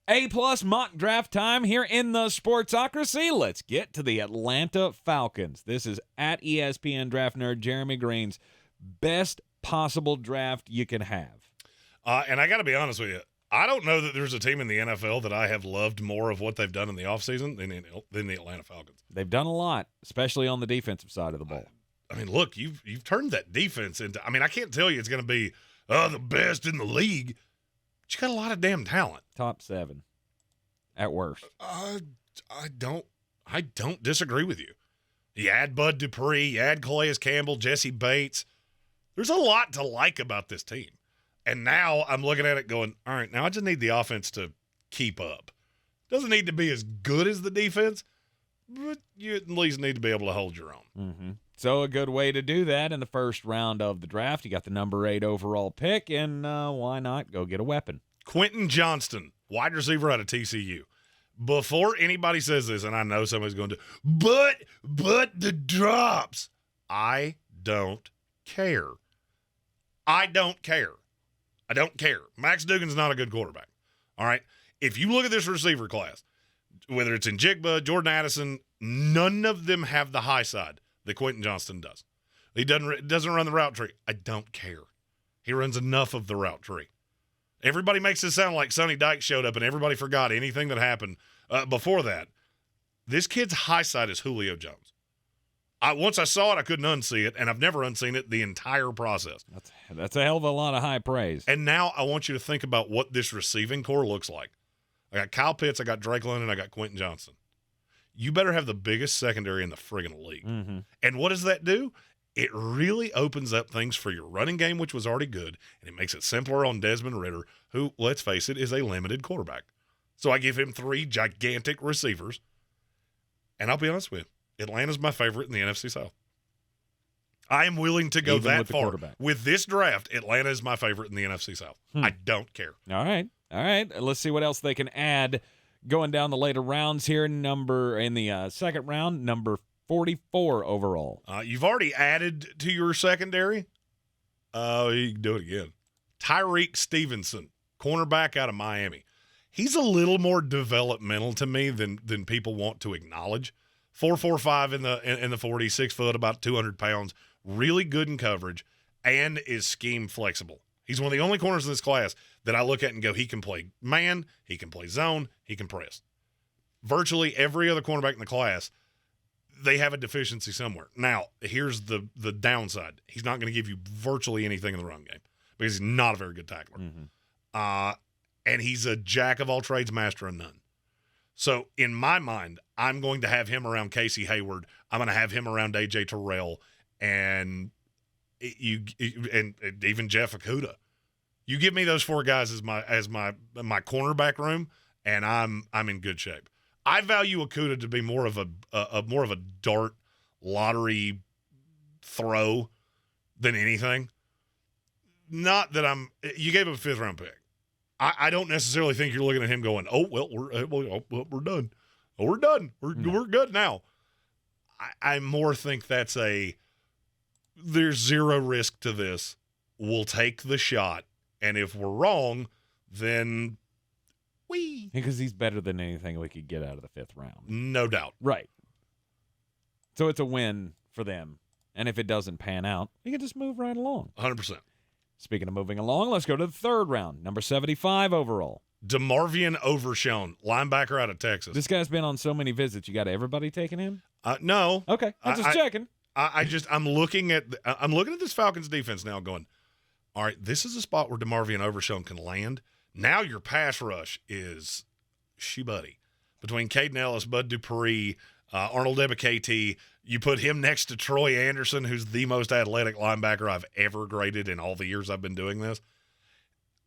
A-plus mock draft time here in the Sportsocracy. Let's get to the Atlanta Falcons. This is at ESPN Draft Nerd Jeremy Greene's best possible draft you can have. And I got to be honest with you, I don't know that there's a team in the NFL that I have loved more of what they've done in the offseason than the Atlanta Falcons. They've done a lot, especially on the defensive side of the ball. I mean, look, you've turned that defense into – I mean, I can't tell you it's going to be the best in the league. But you got a lot of damn talent. Top 7 at worst. I don't disagree with you. You add Bud Dupree, you add Calais Campbell, Jesse Bates. There's a lot to like about this team. And now I'm looking at it going, all right, now I just need the offense to keep up. Doesn't need to be as good as the defense, but you at least need to be able to hold your own. Mm-hmm. So a good way to do that in the first round of the draft. You got the number 8 overall pick, and why not go get a weapon? Quentin Johnston, wide receiver out of TCU. Before anybody says this, and I know somebody's going to, but the drops. I don't care. I don't care. Max Dugan's not a good quarterback. All right? If you look at this receiver class, whether it's in Jigba, Jordan Addison, none of them have the high side that Quentin Johnston does. He doesn't run the route tree. I don't care. He runs enough of the route tree. Everybody makes it sound like Sonny Dykes showed up and everybody forgot anything that happened before that. This kid's high side is Julio Jones. Once I saw it, I couldn't unsee it, and I've never unseen it the entire process. That's a hell of a lot of high praise. And now I want you to think about what this receiving core looks like. I got Kyle Pitts, I got Drake London, I got Quentin Johnston. You better have the biggest secondary in the friggin' league. Mm-hmm. And what does that do? It really opens up things for your running game, which was already good, and it makes it simpler on Desmond Ridder, who, let's face it, is a limited quarterback. So I give him 3 gigantic receivers, and I'll be honest with you, Atlanta's my favorite in the NFC South. I am willing to go that far. With this draft, Atlanta is my favorite in the NFC South. I don't care. All right. Let's see what else they can add going down the later rounds here. In the second round, number 44 overall. You've already added to your secondary. You can do it again. Tyreek Stevenson, cornerback out of Miami. He's a little more developmental to me than people want to acknowledge. 4.45 in the 40, 6 foot, about 200 pounds. Really good in coverage, and is scheme flexible. He's one of the only corners in this class that I look at and go, he can play man, he can play zone, he can press. Virtually every other cornerback in the class, they have a deficiency somewhere. Now, here's the downside. He's not going to give you virtually anything in the run game because he's not a very good tackler. Mm-hmm. And he's a jack of all trades, master of none. So, in my mind, I'm going to have him around Casey Hayward. I'm going to have him around A.J. Terrell and even Jeff Okudah. You give me those 4 guys as my cornerback room, and I'm in good shape. I value Okudah to be more of a dart lottery throw than anything. Not that you gave him a 5th round pick. I don't necessarily think you're looking at him going, oh, well, we're done. Oh, we're done. We're good now. I more think that's there's zero risk to this. We'll take the shot. And if we're wrong, then because he's better than anything we could get out of the 5th round. No doubt. Right. So it's a win for them. And if it doesn't pan out, you can just move right along. 100%. Speaking of moving along, let's go to the 3rd round, number 75 overall. DeMarvion Overshown, linebacker out of Texas. This guy's been on so many visits. You got everybody taking him? No. Okay, I'm just checking. I'm looking at this Falcons defense now, going, all right, this is a spot where DeMarvion Overshown can land. Now your pass rush is buddy. Between Caden Ellis, Bud Dupree, Arnold Ebiketie, you put him next to Troy Anderson, who's the most athletic linebacker I've ever graded in all the years I've been doing this.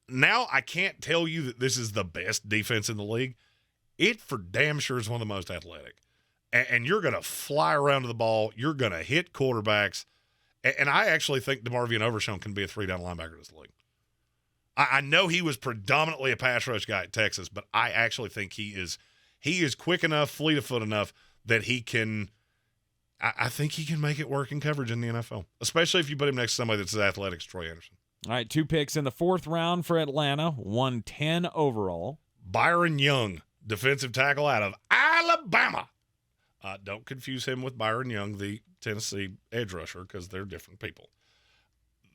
Now I can't tell you that this is the best defense in the league. It for damn sure is one of the most athletic. And you're going to fly around to the ball. You're going to hit quarterbacks. And I actually think DeMarvion Overshown can be a 3-down linebacker in this league. I know he was predominantly a pass rush guy at Texas, but I actually think he is quick enough, fleet of foot enough that he can – I think he can make it work in coverage in the NFL, especially if you put him next to somebody that's as athletic as Troy Anderson. All right, 2 picks in the 4th round for Atlanta, 110 overall. Byron Young, defensive tackle out of Alabama. Don't confuse him with Byron Young, the Tennessee edge rusher, because they're different people.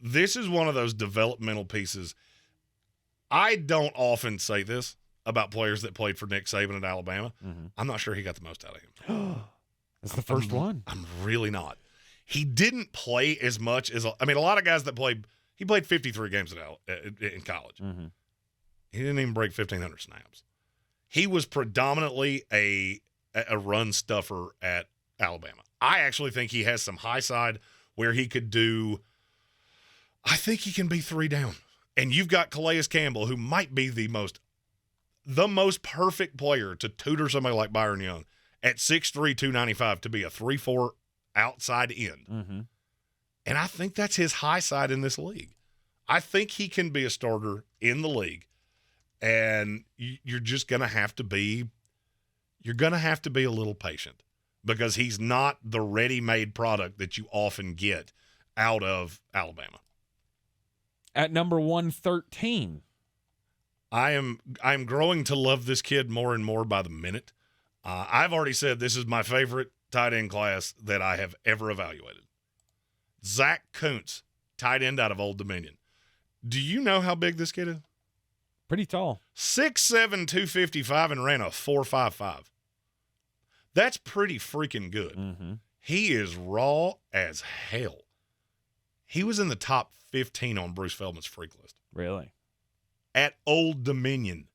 This is one of those developmental pieces. I don't often say this about players that played for Nick Saban at Alabama. Mm-hmm. I'm not sure he got the most out of him. That's the first one. I'm really not. He didn't play as much as – I mean, a lot of guys that played – he played 53 games in college. Mm-hmm. He didn't even break 1,500 snaps. He was predominantly a run stuffer at Alabama. I actually think he has some high side where he could do – I think he can be 3 down. And you've got Calais Campbell, who might be the most perfect player to tutor somebody like Byron Young at 6'3", 295 to be a 3-4 outside end. Mm-hmm. And I think that's his high side in this league. I think he can be a starter in the league. And you're just going to have to be – you're going to have to be a little patient because he's not the ready-made product that you often get out of Alabama. At number 113. I'm growing to love this kid more and more by the minute. I've already said this is my favorite tight end class that I have ever evaluated. Zach Kuntz, tight end out of Old Dominion. Do you know how big this kid is? Pretty tall. 6'7", 255, and ran a 4.55. That's pretty freaking good. Mm-hmm. He is raw as hell. He was in the top 15 on Bruce Feldman's freak list. Really? At Old Dominion.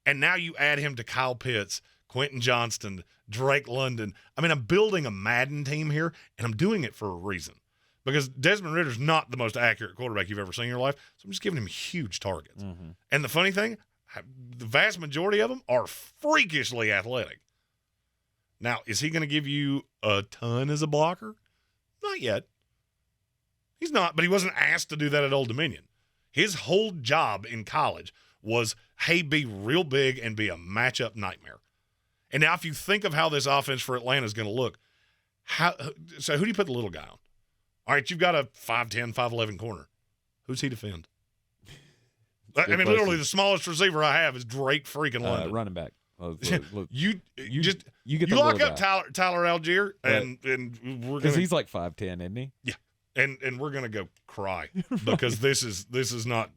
And now you add him to Kyle Pitts, Quentin Johnston, Drake London. I mean, I'm building a Madden team here, and I'm doing it for a reason. Because Desmond Ritter's not the most accurate quarterback you've ever seen in your life, so I'm just giving him huge targets. Mm-hmm. And the funny thing, the vast majority of them are freakishly athletic. Now, is he going to give you a ton as a blocker? Not yet. He's not, but he wasn't asked to do that at Old Dominion. His whole job in college was, hey, be real big and be a matchup nightmare. And now if you think of how this offense for Atlanta is going to look, so who do you put the little guy on? All right, you've got a 5'10", 5'11" corner. Who's he defend? I mean, literally the smallest receiver I have is Drake freaking London. Running back. Look, you get you the lock up guy. Tyler Algier, and we're because gonna, he's like 5'10", isn't he? Yeah, and we're gonna go cry because this is not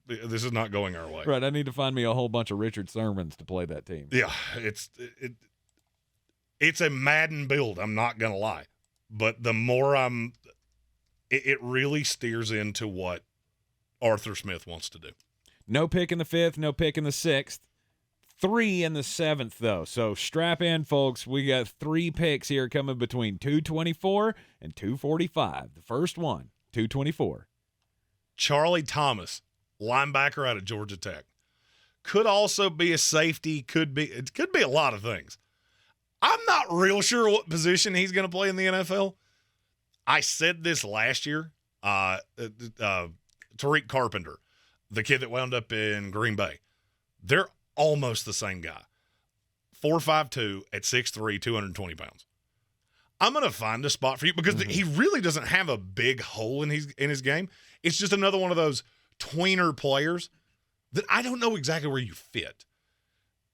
going our way. Right. I need to find me a whole bunch of Richard Sermons to play that team. Yeah, it's a Madden build. I'm not gonna lie, but the more it really steers into what Arthur Smith wants to do. No pick in the 5th, no pick in the 6th. 3 in the 7th, though. So strap in, folks. We got 3 picks here coming between 224 and 245. The first one, 224. Charlie Thomas, linebacker out of Georgia Tech. Could also be a safety. It could be a lot of things. I'm not real sure what position he's going to play in the NFL. I said this last year. Tariq Carpenter, the kid that wound up in Green Bay. They're almost the same guy. 4'5'2" at 6'3", 220 pounds. I'm going to find a spot for you because he really doesn't have a big hole in his game. It's just another one of those tweener players that I don't know exactly where you fit.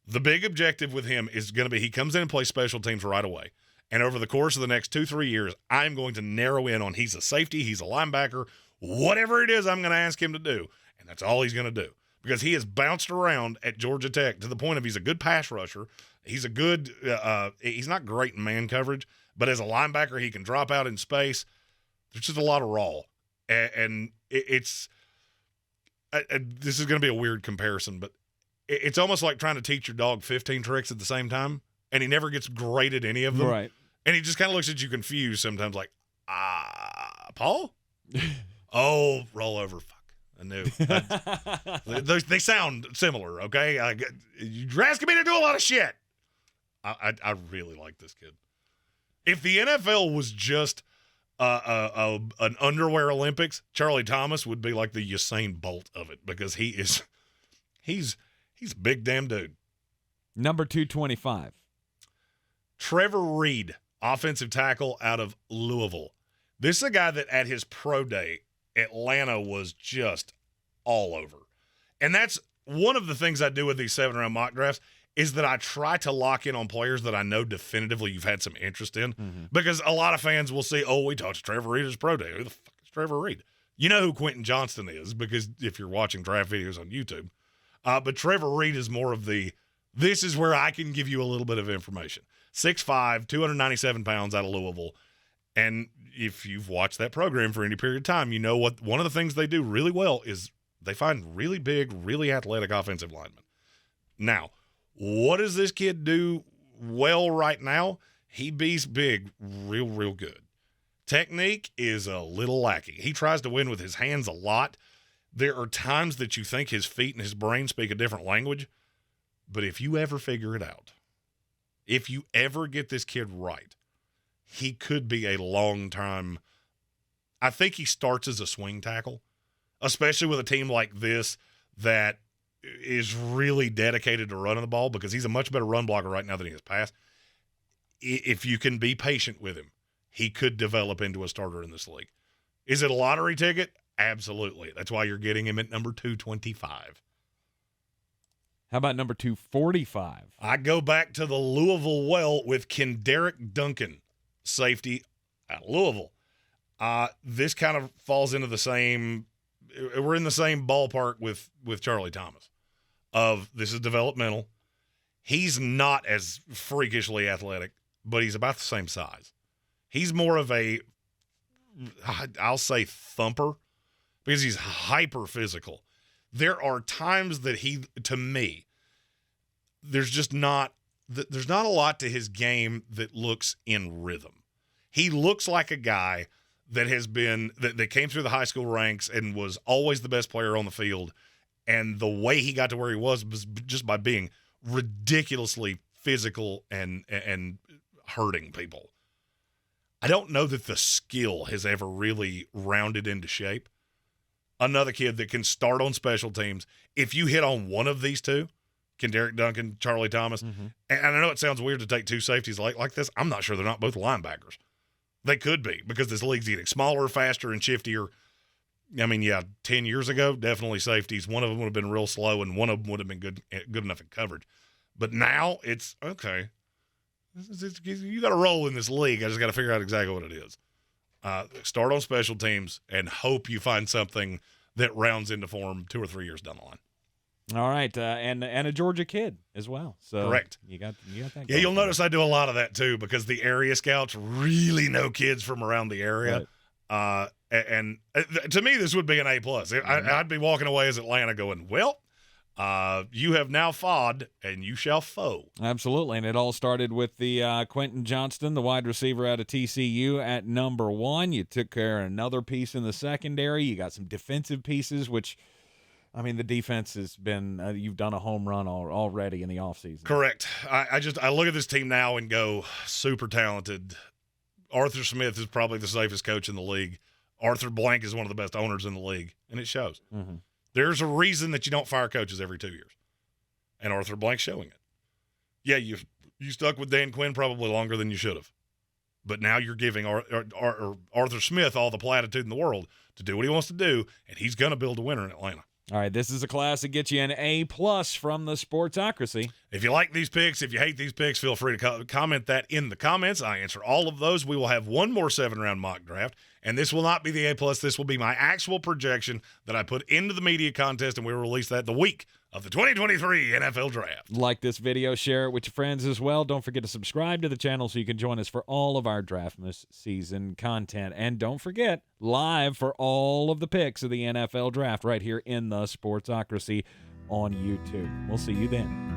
The big objective with him is going to be he comes in and plays special teams right away. And over the course of the next 2-3 years, I'm going to narrow in on he's a safety, he's a linebacker, whatever it is I'm going to ask him to do. And that's all he's going to do. Because he has bounced around at Georgia Tech to the point of he's a good pass rusher. He's a good he's not great in man coverage, but as a linebacker, he can drop out in space. There's just a lot of raw. And this is going to be a weird comparison, but it's almost like trying to teach your dog 15 tricks at the same time, and he never gets great at any of them. Right. And he just kind of looks at you confused sometimes like, Paul? Oh, roll over. I knew. They sound similar, okay? You're asking me to do a lot of shit. I really like this kid. If the NFL was just an underwear Olympics, Charlie Thomas would be like the Usain Bolt of it because he's a big damn dude. Number 225. Trevor Reed, offensive tackle out of Louisville. This is a guy that at his pro day, Atlanta was just all over. And that's one of the things I do with these 7-round mock drafts is that I try to lock in on players that I know definitively you've had some interest in. Because a lot of fans will say, oh, we talked to Trevor Reed at his pro day. Who the fuck is Trevor Reed? You know who Quentin Johnston is, because if you're watching draft videos on YouTube. But Trevor Reed is more of this is where I can give you a little bit of information. 6'5", 297 pounds out of Louisville. And if you've watched that program for any period of time, you know what one of the things they do really well is they find really big, really athletic offensive linemen. Now, what does this kid do well right now? He beats big real good. Technique is a little lacking. He tries to win with his hands a lot. There are times that you think his feet and his brain speak a different language, but if you ever figure it out, if you ever get this kid right, he could be a long-time – I think he starts as a swing tackle, especially with a team like this that is really dedicated to running the ball, because he's a much better run blocker right now than he is pass. If you can be patient with him, he could develop into a starter in this league. Is it a lottery ticket? Absolutely. That's why you're getting him at number 225. How about number 245? I go back to the Louisville well with Kenderick Duncan, safety at Louisville. This kind of falls into the same – we're in the same ballpark with Charlie Thomas of this is developmental. He's not as freakishly athletic, but he's about the same size. He's more of a, I'll say, thumper, because he's hyper physical. There are times that to me, there's not a lot to his game that looks in rhythm. He looks like a guy that that came through the high school ranks and was always the best player on the field. And the way he got to where he was just by being ridiculously physical and hurting people. I don't know that the skill has ever really rounded into shape. Another kid that can start on special teams. If you hit on one of these two, Kenderick Duncan, Charlie Thomas, and I know it sounds weird to take two safeties like this. I'm not sure they're not both linebackers. They could be, because this league's getting smaller, faster, and shiftier. 10 years ago, definitely safeties. One of them would have been real slow, and one of them would have been good enough in coverage. But now it's, okay, you got to roll in this league. I just got to figure out exactly what it is. Start on special teams and hope you find something that rounds into form 2 or 3 years down the line. All right, and a Georgia kid as well. So correct. You got that. Yeah, you'll notice I do a lot of that too, because the area scouts really know kids from around the area. Right. And to me, this would be an A+. I'd be walking away as Atlanta going, well, you have now fawed, and you shall foe. Absolutely, and it all started with the Quentin Johnston, the wide receiver out of TCU, at number 1. You took care of another piece in the secondary. You got some defensive pieces, which, the defense has been you've done a home run already in the offseason. Correct. I look at this team now and go, super talented. Arthur Smith is probably the safest coach in the league. Arthur Blank is one of the best owners in the league, and it shows. Mm-hmm. There's a reason that you don't fire coaches every 2 years, and Arthur Blank's showing it. Yeah, you stuck with Dan Quinn probably longer than you should have, but now you're giving Arthur Smith all the platitude in the world to do what he wants to do, and he's going to build a winner in Atlanta. All right, this is a class that gets you an A+ from the Sportsocracy. If you like these picks, if you hate these picks, feel free to comment that in the comments. I answer all of those. We will have one more 7-round mock draft, and this will not be the A+. This will be my actual projection that I put into the media contest, and we will release that the week of the 2023 NFL Draft. Like this video, share it with your friends as well. Don't forget to subscribe to the channel so you can join us for all of our Draftmas season content. And don't forget, live for all of the picks of the NFL Draft right here in the Sportsocracy on YouTube. We'll see you then.